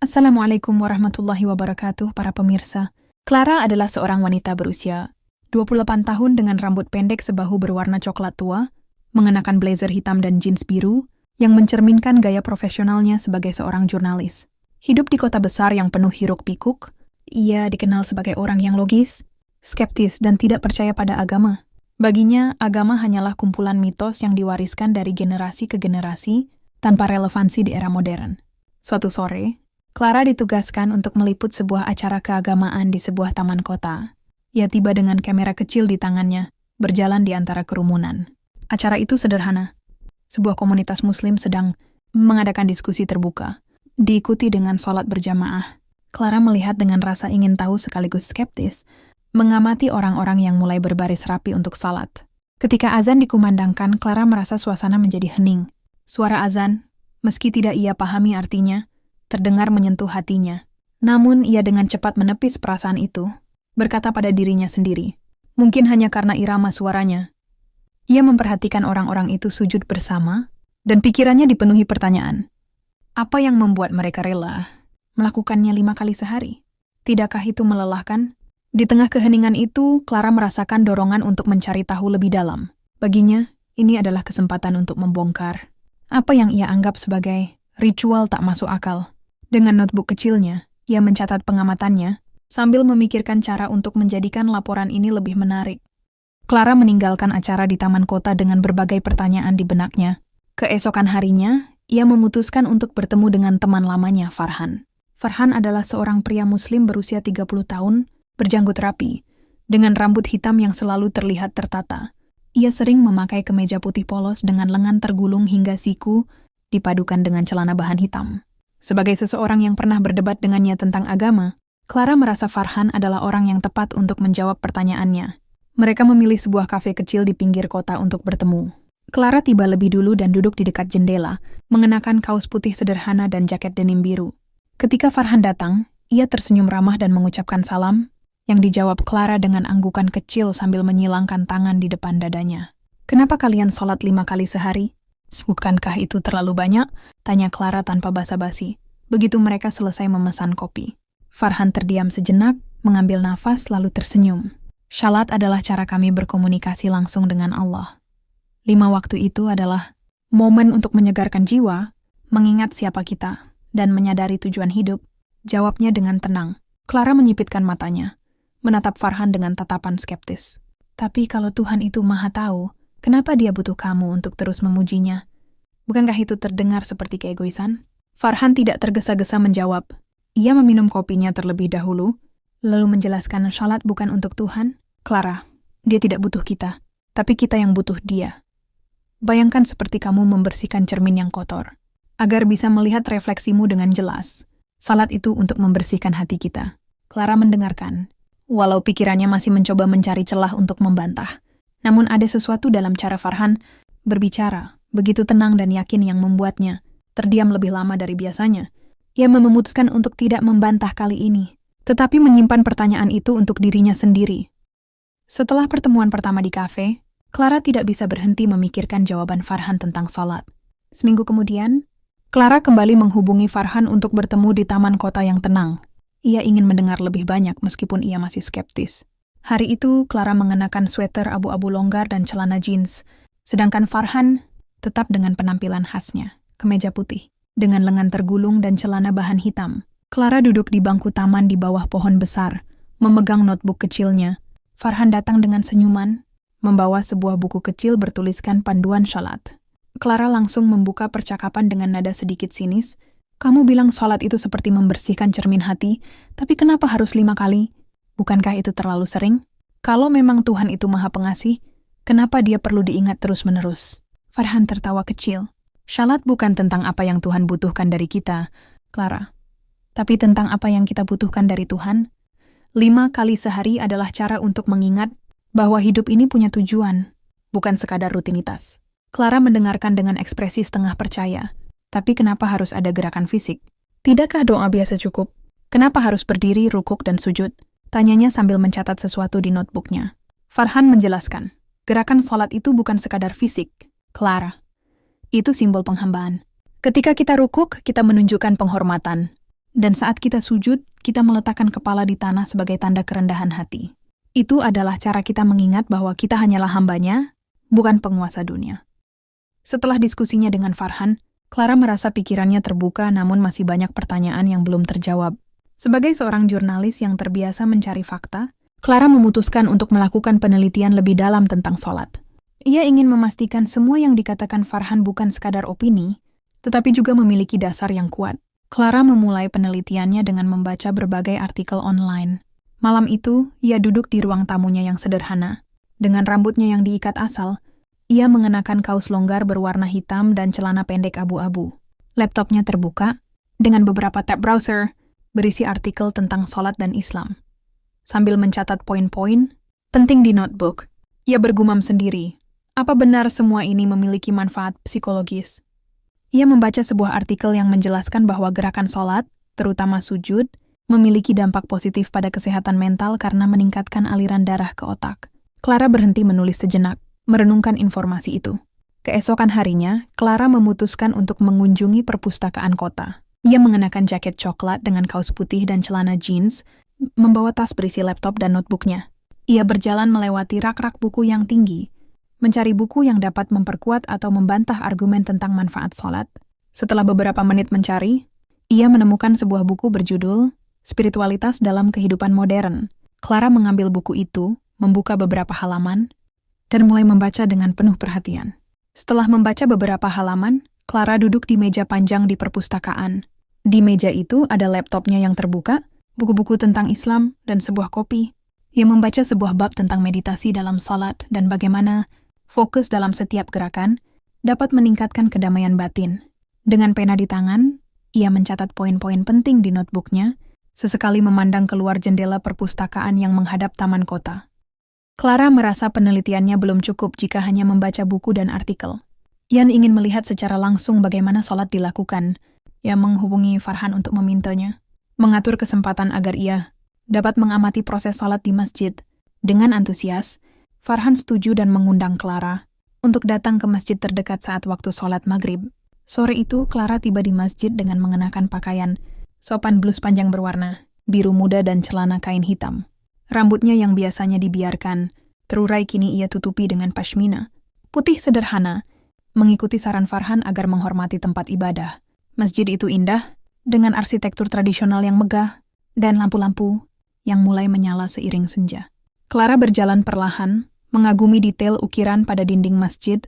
Assalamualaikum warahmatullahi wabarakatuh, para pemirsa. Clara adalah seorang wanita berusia 28 tahun dengan rambut pendek sebahu berwarna coklat tua, mengenakan blazer hitam dan jeans biru, yang mencerminkan gaya profesionalnya sebagai seorang jurnalis. Hidup di kota besar yang penuh hiruk-pikuk, ia dikenal sebagai orang yang logis, skeptis, dan tidak percaya pada agama. Baginya, agama hanyalah kumpulan mitos yang diwariskan dari generasi ke generasi tanpa relevansi di era modern. Suatu sore, Clara ditugaskan untuk meliput sebuah acara keagamaan di sebuah taman kota. Ia tiba dengan kamera kecil di tangannya, berjalan di antara kerumunan. Acara itu sederhana. Sebuah komunitas muslim sedang mengadakan diskusi terbuka, diikuti dengan sholat berjamaah. Clara melihat dengan rasa ingin tahu sekaligus skeptis, mengamati orang-orang yang mulai berbaris rapi untuk sholat. Ketika azan dikumandangkan, Clara merasa suasana menjadi hening. Suara azan, meski tidak ia pahami artinya, terdengar menyentuh hatinya. Namun ia dengan cepat menepis perasaan itu, berkata pada dirinya sendiri. Mungkin hanya karena irama suaranya. Ia memperhatikan orang-orang itu sujud bersama, dan pikirannya dipenuhi pertanyaan. Apa yang membuat mereka rela melakukannya 5 kali sehari? Tidakkah itu melelahkan? Di tengah keheningan itu, Clara merasakan dorongan untuk mencari tahu lebih dalam. Baginya, ini adalah kesempatan untuk membongkar apa yang ia anggap sebagai ritual tak masuk akal. Dengan notebook kecilnya, ia mencatat pengamatannya, sambil memikirkan cara untuk menjadikan laporan ini lebih menarik. Clara meninggalkan acara di taman kota dengan berbagai pertanyaan di benaknya. Keesokan harinya, ia memutuskan untuk bertemu dengan teman lamanya, Farhan. Farhan adalah seorang pria muslim berusia 30 tahun, berjanggut rapi, dengan rambut hitam yang selalu terlihat tertata. Ia sering memakai kemeja putih polos dengan lengan tergulung hingga siku, dipadukan dengan celana bahan hitam. Sebagai seseorang yang pernah berdebat dengannya tentang agama, Clara merasa Farhan adalah orang yang tepat untuk menjawab pertanyaannya. Mereka memilih sebuah kafe kecil di pinggir kota untuk bertemu. Clara tiba lebih dulu dan duduk di dekat jendela, mengenakan kaos putih sederhana dan jaket denim biru. Ketika Farhan datang, ia tersenyum ramah dan mengucapkan salam, yang dijawab Clara dengan anggukan kecil sambil menyilangkan tangan di depan dadanya. "Kenapa kalian sholat 5 kali sehari? Bukankah itu terlalu banyak?" tanya Clara tanpa basa-basi. Begitu mereka selesai memesan kopi. Farhan terdiam sejenak, mengambil nafas lalu tersenyum. "Shalat adalah cara kami berkomunikasi langsung dengan Allah. 5 waktu itu adalah momen untuk menyegarkan jiwa, mengingat siapa kita, dan menyadari tujuan hidup," jawabnya dengan tenang. Clara menyipitkan matanya, menatap Farhan dengan tatapan skeptis. "Tapi kalau Tuhan itu Maha Tahu, kenapa dia butuh kamu untuk terus memujinya? Bukankah itu terdengar seperti keegoisan?" Farhan tidak tergesa-gesa menjawab. Ia meminum kopinya terlebih dahulu, lalu menjelaskan salat bukan untuk Tuhan. "Clara, dia tidak butuh kita, tapi kita yang butuh dia. Bayangkan seperti kamu membersihkan cermin yang kotor, agar bisa melihat refleksimu dengan jelas. Salat itu untuk membersihkan hati kita." Clara mendengarkan, walau pikirannya masih mencoba mencari celah untuk membantah. Namun ada sesuatu dalam cara Farhan berbicara, begitu tenang dan yakin yang membuatnya terdiam lebih lama dari biasanya. Ia memutuskan untuk tidak membantah kali ini, tetapi menyimpan pertanyaan itu untuk dirinya sendiri. Setelah pertemuan pertama di kafe, Clara tidak bisa berhenti memikirkan jawaban Farhan tentang sholat. Seminggu kemudian, Clara kembali menghubungi Farhan untuk bertemu di taman kota yang tenang. Ia ingin mendengar lebih banyak meskipun ia masih skeptis. Hari itu, Clara mengenakan sweater abu-abu longgar dan celana jeans, sedangkan Farhan tetap dengan penampilan khasnya, kemeja putih, dengan lengan tergulung dan celana bahan hitam. Clara duduk di bangku taman di bawah pohon besar, memegang notebook kecilnya. Farhan datang dengan senyuman, membawa sebuah buku kecil bertuliskan panduan sholat. Clara langsung membuka percakapan dengan nada sedikit sinis. "Kamu bilang sholat itu seperti membersihkan cermin hati, tapi kenapa harus 5 kali? Bukankah itu terlalu sering? Kalau memang Tuhan itu Maha Pengasih, kenapa dia perlu diingat terus-menerus?" Farhan tertawa kecil. "Salat bukan tentang apa yang Tuhan butuhkan dari kita, Clara, tapi tentang apa yang kita butuhkan dari Tuhan. 5 kali sehari adalah cara untuk mengingat bahwa hidup ini punya tujuan, bukan sekadar rutinitas." Clara mendengarkan dengan ekspresi setengah percaya. "Tapi kenapa harus ada gerakan fisik? Tidakkah doa biasa cukup? Kenapa harus berdiri, rukuk, dan sujud?" tanyanya sambil mencatat sesuatu di notebooknya. Farhan menjelaskan, gerakan sholat itu bukan sekadar fisik, Clara. Itu simbol penghambaan. Ketika kita rukuk, kita menunjukkan penghormatan. Dan saat kita sujud, kita meletakkan kepala di tanah sebagai tanda kerendahan hati. Itu adalah cara kita mengingat bahwa kita hanyalah hambanya, bukan penguasa dunia. Setelah diskusinya dengan Farhan, Clara merasa pikirannya terbuka namun masih banyak pertanyaan yang belum terjawab. Sebagai seorang jurnalis yang terbiasa mencari fakta, Clara memutuskan untuk melakukan penelitian lebih dalam tentang sholat. Ia ingin memastikan semua yang dikatakan Farhan bukan sekadar opini, tetapi juga memiliki dasar yang kuat. Clara memulai penelitiannya dengan membaca berbagai artikel online. Malam itu, ia duduk di ruang tamunya yang sederhana. Dengan rambutnya yang diikat asal, ia mengenakan kaos longgar berwarna hitam dan celana pendek abu-abu. Laptopnya terbuka, dengan beberapa tab browser, berisi artikel tentang sholat dan Islam. Sambil mencatat poin-poin penting di notebook, ia bergumam sendiri, apa benar semua ini memiliki manfaat psikologis? Ia membaca sebuah artikel yang menjelaskan bahwa gerakan sholat, terutama sujud, memiliki dampak positif pada kesehatan mental karena meningkatkan aliran darah ke otak. Clara berhenti menulis sejenak, merenungkan informasi itu. Keesokan harinya, Clara memutuskan untuk mengunjungi perpustakaan kota. Ia mengenakan jaket coklat dengan kaos putih dan celana jeans, membawa tas berisi laptop dan notebooknya. Ia berjalan melewati rak-rak buku yang tinggi, mencari buku yang dapat memperkuat atau membantah argumen tentang manfaat sholat. Setelah beberapa menit mencari, ia menemukan sebuah buku berjudul Spiritualitas dalam Kehidupan Modern. Clara mengambil buku itu, membuka beberapa halaman, dan mulai membaca dengan penuh perhatian. Setelah membaca beberapa halaman, Clara duduk di meja panjang di perpustakaan. Di meja itu ada laptopnya yang terbuka, buku-buku tentang Islam, dan sebuah kopi. Ia membaca sebuah bab tentang meditasi dalam salat dan bagaimana fokus dalam setiap gerakan dapat meningkatkan kedamaian batin. Dengan pena di tangan, ia mencatat poin-poin penting di notebooknya, sesekali memandang keluar jendela perpustakaan yang menghadap taman kota. Clara merasa penelitiannya belum cukup jika hanya membaca buku dan artikel. Ia ingin melihat secara langsung bagaimana sholat dilakukan. Ia menghubungi Farhan untuk memintanya, mengatur kesempatan agar ia dapat mengamati proses sholat di masjid. Dengan antusias, Farhan setuju dan mengundang Clara untuk datang ke masjid terdekat saat waktu sholat maghrib. Sore itu, Clara tiba di masjid dengan mengenakan pakaian sopan blus panjang berwarna biru muda dan celana kain hitam. Rambutnya yang biasanya dibiarkan terurai kini ia tutupi dengan pashmina putih sederhana, mengikuti saran Farhan agar menghormati tempat ibadah. Masjid itu indah, dengan arsitektur tradisional yang megah dan lampu-lampu yang mulai menyala seiring senja. Clara berjalan perlahan, mengagumi detail ukiran pada dinding masjid,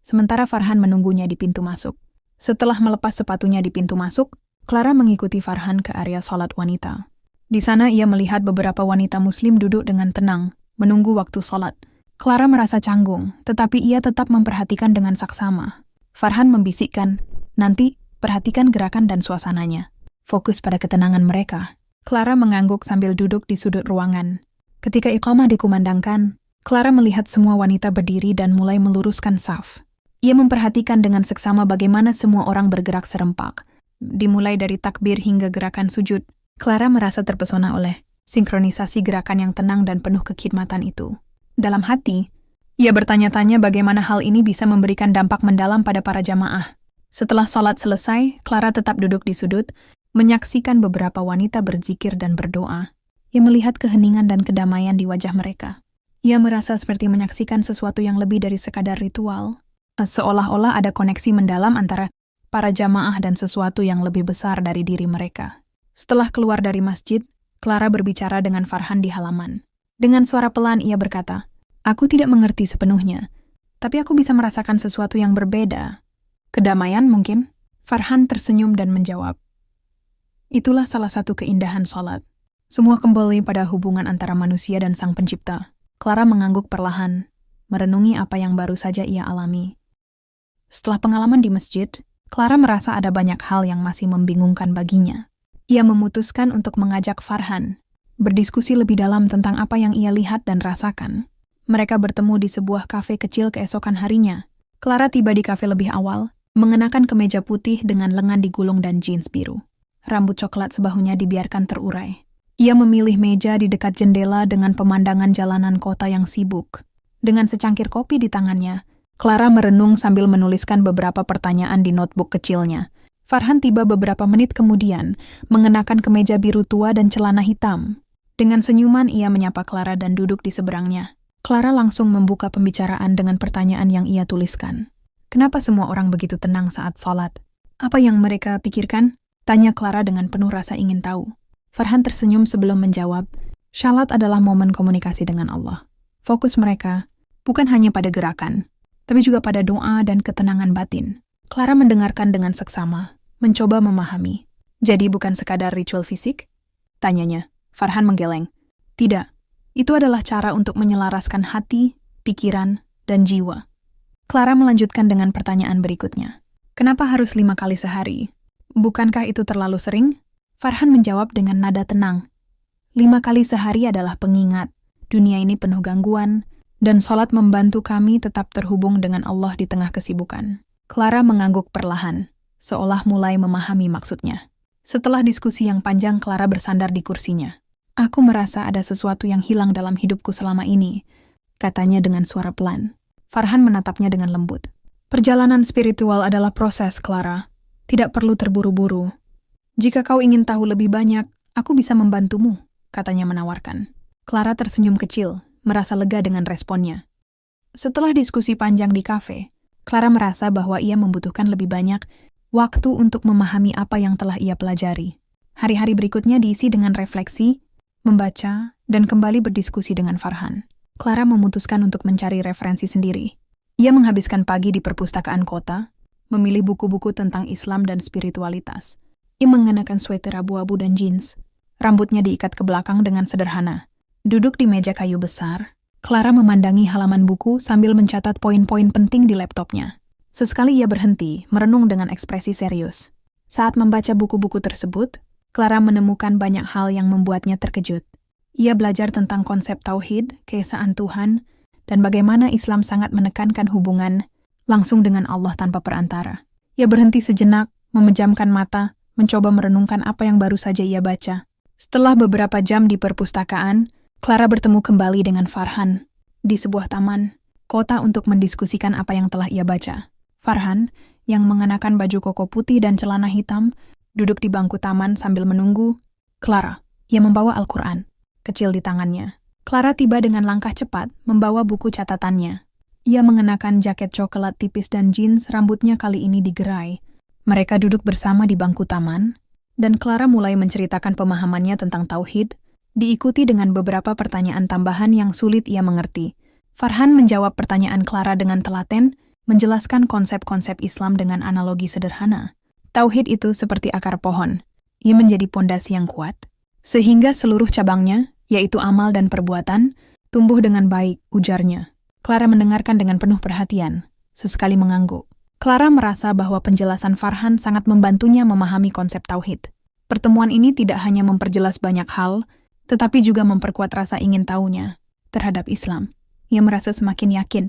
sementara Farhan menunggunya di pintu masuk. Setelah melepas sepatunya di pintu masuk, Clara mengikuti Farhan ke area sholat wanita. Di sana ia melihat beberapa wanita muslim duduk dengan tenang, menunggu waktu sholat. Clara merasa canggung, tetapi ia tetap memperhatikan dengan saksama. Farhan membisikkan, nanti perhatikan gerakan dan suasananya. Fokus pada ketenangan mereka. Clara mengangguk sambil duduk di sudut ruangan. Ketika iqamah dikumandangkan, Clara melihat semua wanita berdiri dan mulai meluruskan saf. Ia memperhatikan dengan seksama bagaimana semua orang bergerak serempak. Dimulai dari takbir hingga gerakan sujud, Clara merasa terpesona oleh sinkronisasi gerakan yang tenang dan penuh kekhidmatan itu. Dalam hati, ia bertanya-tanya bagaimana hal ini bisa memberikan dampak mendalam pada para jamaah. Setelah sholat selesai, Clara tetap duduk di sudut, menyaksikan beberapa wanita berzikir dan berdoa. Ia melihat keheningan dan kedamaian di wajah mereka. Ia merasa seperti menyaksikan sesuatu yang lebih dari sekadar ritual. Seolah-olah ada koneksi mendalam antara para jamaah dan sesuatu yang lebih besar dari diri mereka. Setelah keluar dari masjid, Clara berbicara dengan Farhan di halaman. Dengan suara pelan ia berkata, "Aku tidak mengerti sepenuhnya, tapi aku bisa merasakan sesuatu yang berbeda. Kedamaian mungkin?" Farhan tersenyum dan menjawab, "Itulah salah satu keindahan sholat. Semua kembali pada hubungan antara manusia dan Sang Pencipta." Clara mengangguk perlahan, merenungi apa yang baru saja ia alami. Setelah pengalaman di masjid, Clara merasa ada banyak hal yang masih membingungkan baginya. Ia memutuskan untuk mengajak Farhan berdiskusi lebih dalam tentang apa yang ia lihat dan rasakan. Mereka bertemu di sebuah kafe kecil keesokan harinya. Clara tiba di kafe lebih awal, mengenakan kemeja putih dengan lengan digulung dan jeans biru. Rambut coklat sebahunya dibiarkan terurai. Ia memilih meja di dekat jendela dengan pemandangan jalanan kota yang sibuk. Dengan secangkir kopi di tangannya, Clara merenung sambil menuliskan beberapa pertanyaan di notebook kecilnya. Farhan tiba beberapa menit kemudian, mengenakan kemeja biru tua dan celana hitam. Dengan senyuman ia menyapa Clara dan duduk di seberangnya. Clara langsung membuka pembicaraan dengan pertanyaan yang ia tuliskan. Kenapa semua orang begitu tenang saat sholat? Apa yang mereka pikirkan? Tanya Clara dengan penuh rasa ingin tahu. Farhan tersenyum sebelum menjawab, Shalat adalah momen komunikasi dengan Allah. Fokus mereka bukan hanya pada gerakan, tapi juga pada doa dan ketenangan batin. Clara mendengarkan dengan seksama, mencoba memahami. Jadi bukan sekadar ritual fisik? Tanyanya. Farhan menggeleng. Tidak, itu adalah cara untuk menyelaraskan hati, pikiran, dan jiwa. Clara melanjutkan dengan pertanyaan berikutnya. Kenapa harus 5 kali sehari? Bukankah itu terlalu sering? Farhan menjawab dengan nada tenang. 5 kali sehari adalah pengingat. Dunia ini penuh gangguan, dan sholat membantu kami tetap terhubung dengan Allah di tengah kesibukan. Clara mengangguk perlahan, seolah mulai memahami maksudnya. Setelah diskusi yang panjang, Clara bersandar di kursinya. Aku merasa ada sesuatu yang hilang dalam hidupku selama ini, katanya dengan suara pelan. Farhan menatapnya dengan lembut. Perjalanan spiritual adalah proses, Clara. Tidak perlu terburu-buru. Jika kau ingin tahu lebih banyak, aku bisa membantumu, katanya menawarkan. Clara tersenyum kecil, merasa lega dengan responnya. Setelah diskusi panjang di kafe, Clara merasa bahwa ia membutuhkan lebih banyak waktu untuk memahami apa yang telah ia pelajari. Hari-hari berikutnya diisi dengan refleksi, membaca, dan kembali berdiskusi dengan Farhan. Clara memutuskan untuk mencari referensi sendiri. Ia menghabiskan pagi di perpustakaan kota, memilih buku-buku tentang Islam dan spiritualitas. Ia mengenakan sweater abu-abu dan jeans. Rambutnya diikat ke belakang dengan sederhana. Duduk di meja kayu besar, Clara memandangi halaman buku sambil mencatat poin-poin penting di laptopnya. Sesekali ia berhenti, merenung dengan ekspresi serius. Saat membaca buku-buku tersebut, Clara menemukan banyak hal yang membuatnya terkejut. Ia belajar tentang konsep tauhid, keesaan Tuhan, dan bagaimana Islam sangat menekankan hubungan langsung dengan Allah tanpa perantara. Ia berhenti sejenak, memejamkan mata, mencoba merenungkan apa yang baru saja ia baca. Setelah beberapa jam di perpustakaan, Clara bertemu kembali dengan Farhan di sebuah taman kota untuk mendiskusikan apa yang telah ia baca. Farhan, yang mengenakan baju koko putih dan celana hitam, duduk di bangku taman sambil menunggu Clara. Ia membawa Al-Quran kecil di tangannya. Clara tiba dengan langkah cepat, membawa buku catatannya. Ia mengenakan jaket coklat tipis dan jeans, rambutnya kali ini digerai. Mereka duduk bersama di bangku taman, dan Clara mulai menceritakan pemahamannya tentang tauhid, diikuti dengan beberapa pertanyaan tambahan yang sulit ia mengerti. Farhan menjawab pertanyaan Clara dengan telaten, menjelaskan konsep-konsep Islam dengan analogi sederhana. Tauhid itu seperti akar pohon. Ia menjadi pondasi yang kuat, sehingga seluruh cabangnya, yaitu amal dan perbuatan, tumbuh dengan baik, ujarnya. Clara mendengarkan dengan penuh perhatian, sesekali mengangguk. Clara merasa bahwa penjelasan Farhan sangat membantunya memahami konsep tauhid. Pertemuan ini tidak hanya memperjelas banyak hal, tetapi juga memperkuat rasa ingin tahunya terhadap Islam. Ia merasa semakin yakin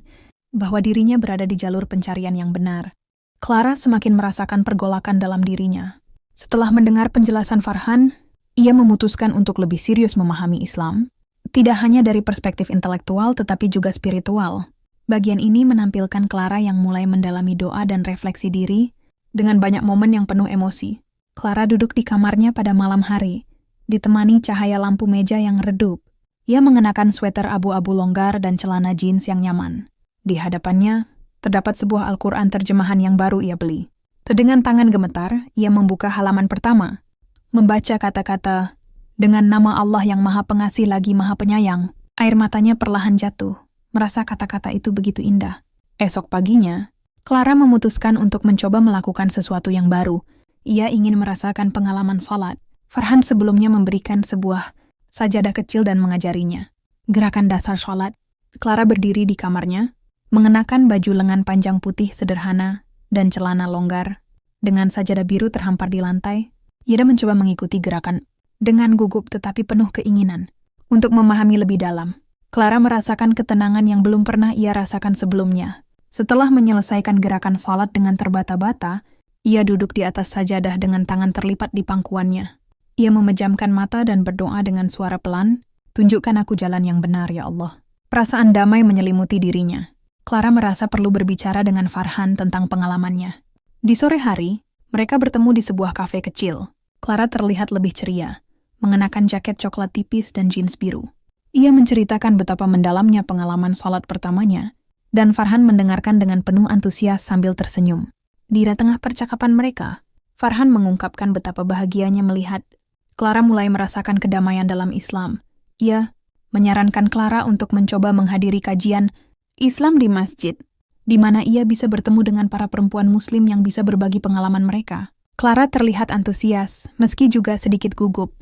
bahwa dirinya berada di jalur pencarian yang benar. Clara semakin merasakan pergolakan dalam dirinya. Setelah mendengar penjelasan Farhan, ia memutuskan untuk lebih serius memahami Islam, tidak hanya dari perspektif intelektual tetapi juga spiritual. Bagian ini menampilkan Clara yang mulai mendalami doa dan refleksi diri dengan banyak momen yang penuh emosi. Clara duduk di kamarnya pada malam hari, ditemani cahaya lampu meja yang redup. Ia mengenakan sweater abu-abu longgar dan celana jeans yang nyaman. Di hadapannya, terdapat sebuah Al-Quran terjemahan yang baru ia beli. Dengan tangan gemetar, ia membuka halaman pertama, membaca kata-kata, "Dengan nama Allah yang Maha Pengasih lagi Maha Penyayang." Air matanya perlahan jatuh, merasa kata-kata itu begitu indah. Esok paginya, Clara memutuskan untuk mencoba melakukan sesuatu yang baru. Ia ingin merasakan pengalaman sholat. Farhan sebelumnya memberikan sebuah sajadah kecil dan mengajarinya gerakan dasar sholat. Clara berdiri di kamarnya, mengenakan baju lengan panjang putih sederhana dan celana longgar. Dengan sajadah biru terhampar di lantai, ia mencoba mengikuti gerakan dengan gugup tetapi penuh keinginan untuk memahami lebih dalam. Clara merasakan ketenangan yang belum pernah ia rasakan sebelumnya. Setelah menyelesaikan gerakan sholat dengan terbata-bata, ia duduk di atas sajadah dengan tangan terlipat di pangkuannya. Ia memejamkan mata dan berdoa dengan suara pelan, "Tunjukkan aku jalan yang benar, ya Allah." Perasaan damai menyelimuti dirinya. Clara merasa perlu berbicara dengan Farhan tentang pengalamannya. Di sore hari, Mereka bertemu di sebuah kafe kecil. Clara terlihat lebih ceria, mengenakan jaket coklat tipis dan jeans biru. Ia menceritakan betapa mendalamnya pengalaman sholat pertamanya, dan Farhan mendengarkan dengan penuh antusias sambil tersenyum. Di tengah percakapan mereka, Farhan mengungkapkan betapa bahagianya melihat Clara mulai merasakan kedamaian dalam Islam. Ia menyarankan Clara untuk mencoba menghadiri kajian Islam di masjid, di mana ia bisa bertemu dengan para perempuan muslim yang bisa berbagi pengalaman mereka. Clara terlihat antusias, meski juga sedikit gugup.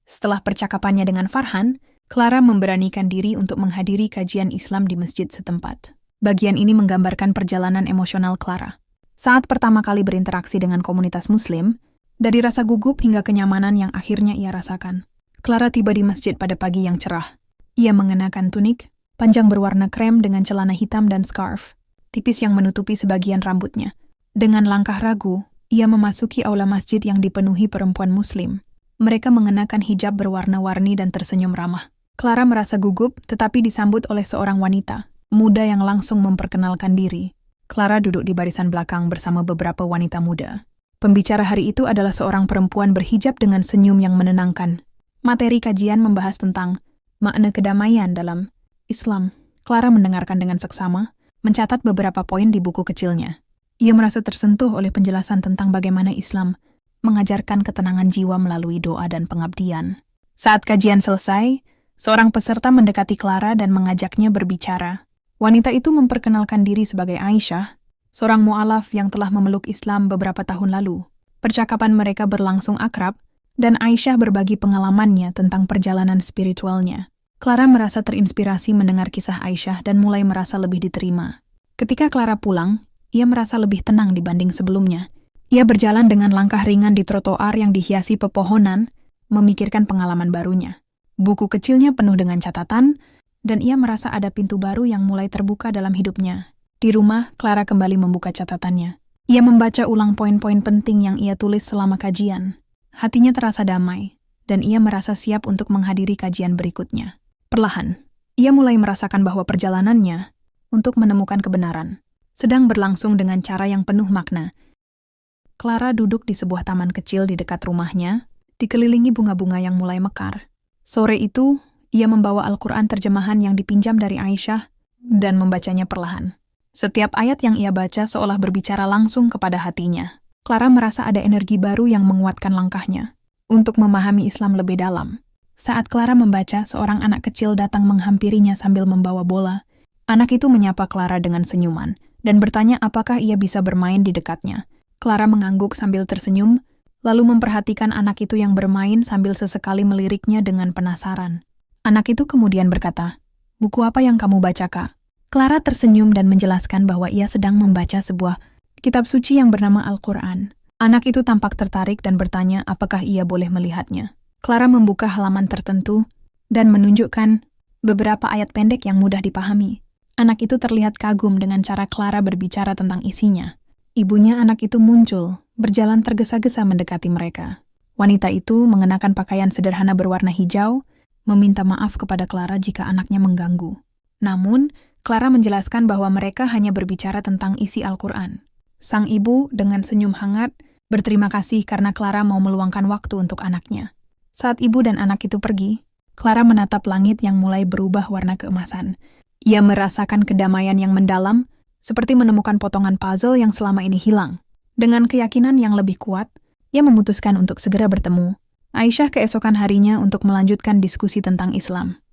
Setelah percakapannya dengan Farhan, Clara memberanikan diri untuk menghadiri kajian Islam di masjid setempat. Bagian ini menggambarkan perjalanan emosional Clara. Saat pertama kali berinteraksi dengan komunitas muslim, dari rasa gugup hingga kenyamanan yang akhirnya ia rasakan. Clara tiba di masjid pada pagi yang cerah. Ia mengenakan tunik, panjang berwarna krem dengan celana hitam dan scarf, tipis yang menutupi sebagian rambutnya. Dengan langkah ragu, ia memasuki aula masjid yang dipenuhi perempuan muslim. Mereka mengenakan hijab berwarna-warni dan tersenyum ramah. Clara merasa gugup, tetapi disambut oleh seorang wanita muda yang langsung memperkenalkan diri. Clara duduk di barisan belakang bersama beberapa wanita muda. Pembicara hari itu adalah seorang perempuan berhijab dengan senyum yang menenangkan. Materi kajian membahas tentang makna kedamaian dalam Islam. Clara mendengarkan dengan seksama, mencatat beberapa poin di buku kecilnya. Ia merasa tersentuh oleh penjelasan tentang bagaimana Islam mengajarkan ketenangan jiwa melalui doa dan pengabdian. Saat kajian selesai, seorang peserta mendekati Clara dan mengajaknya berbicara. Wanita itu memperkenalkan diri sebagai Aisyah, seorang mu'alaf yang telah memeluk Islam beberapa tahun lalu. Percakapan mereka berlangsung akrab, dan Aisyah berbagi pengalamannya tentang perjalanan spiritualnya. Clara merasa terinspirasi mendengar kisah Aisyah dan mulai merasa lebih diterima. Ketika Clara pulang, ia merasa lebih tenang dibanding sebelumnya. Ia berjalan dengan langkah ringan di trotoar yang dihiasi pepohonan, memikirkan pengalaman barunya. Buku kecilnya penuh dengan catatan, dan ia merasa ada pintu baru yang mulai terbuka dalam hidupnya. Di rumah, Clara kembali membuka catatannya. Ia membaca ulang poin-poin penting yang ia tulis selama kajian. Hatinya terasa damai, dan ia merasa siap untuk menghadiri kajian berikutnya. Perlahan, ia mulai merasakan bahwa perjalanannya untuk menemukan kebenaran sedang berlangsung dengan cara yang penuh makna. Clara duduk di sebuah taman kecil di dekat rumahnya, dikelilingi bunga-bunga yang mulai mekar. Sore itu, ia membawa Al-Quran terjemahan yang dipinjam dari Aisyah dan membacanya perlahan. Setiap ayat yang ia baca seolah berbicara langsung kepada hatinya. Clara merasa ada energi baru yang menguatkan langkahnya untuk memahami Islam lebih dalam. Saat Clara membaca, seorang anak kecil datang menghampirinya sambil membawa bola. Anak itu menyapa Clara dengan senyuman dan bertanya apakah ia bisa bermain di dekatnya. Clara mengangguk sambil tersenyum, lalu memperhatikan anak itu yang bermain sambil sesekali meliriknya dengan penasaran. Anak itu kemudian berkata, "Buku apa yang kamu baca, Kak?" Clara tersenyum dan menjelaskan bahwa ia sedang membaca sebuah kitab suci yang bernama Al-Quran. Anak itu tampak tertarik dan bertanya apakah ia boleh melihatnya. Clara membuka halaman tertentu dan menunjukkan beberapa ayat pendek yang mudah dipahami. Anak itu terlihat kagum dengan cara Clara berbicara tentang isinya. Ibunya anak itu muncul, berjalan tergesa-gesa mendekati mereka. Wanita itu mengenakan pakaian sederhana berwarna hijau, meminta maaf kepada Clara jika anaknya mengganggu. Namun, Clara menjelaskan bahwa mereka hanya berbicara tentang isi Al-Quran. Sang ibu dengan senyum hangat berterima kasih karena Clara mau meluangkan waktu untuk anaknya. Saat ibu dan anak itu pergi, Clara menatap langit yang mulai berubah warna keemasan. Ia merasakan kedamaian yang mendalam, seperti menemukan potongan puzzle yang selama ini hilang. Dengan keyakinan yang lebih kuat, ia memutuskan untuk segera bertemu Aisyah keesokan harinya untuk melanjutkan diskusi tentang Islam.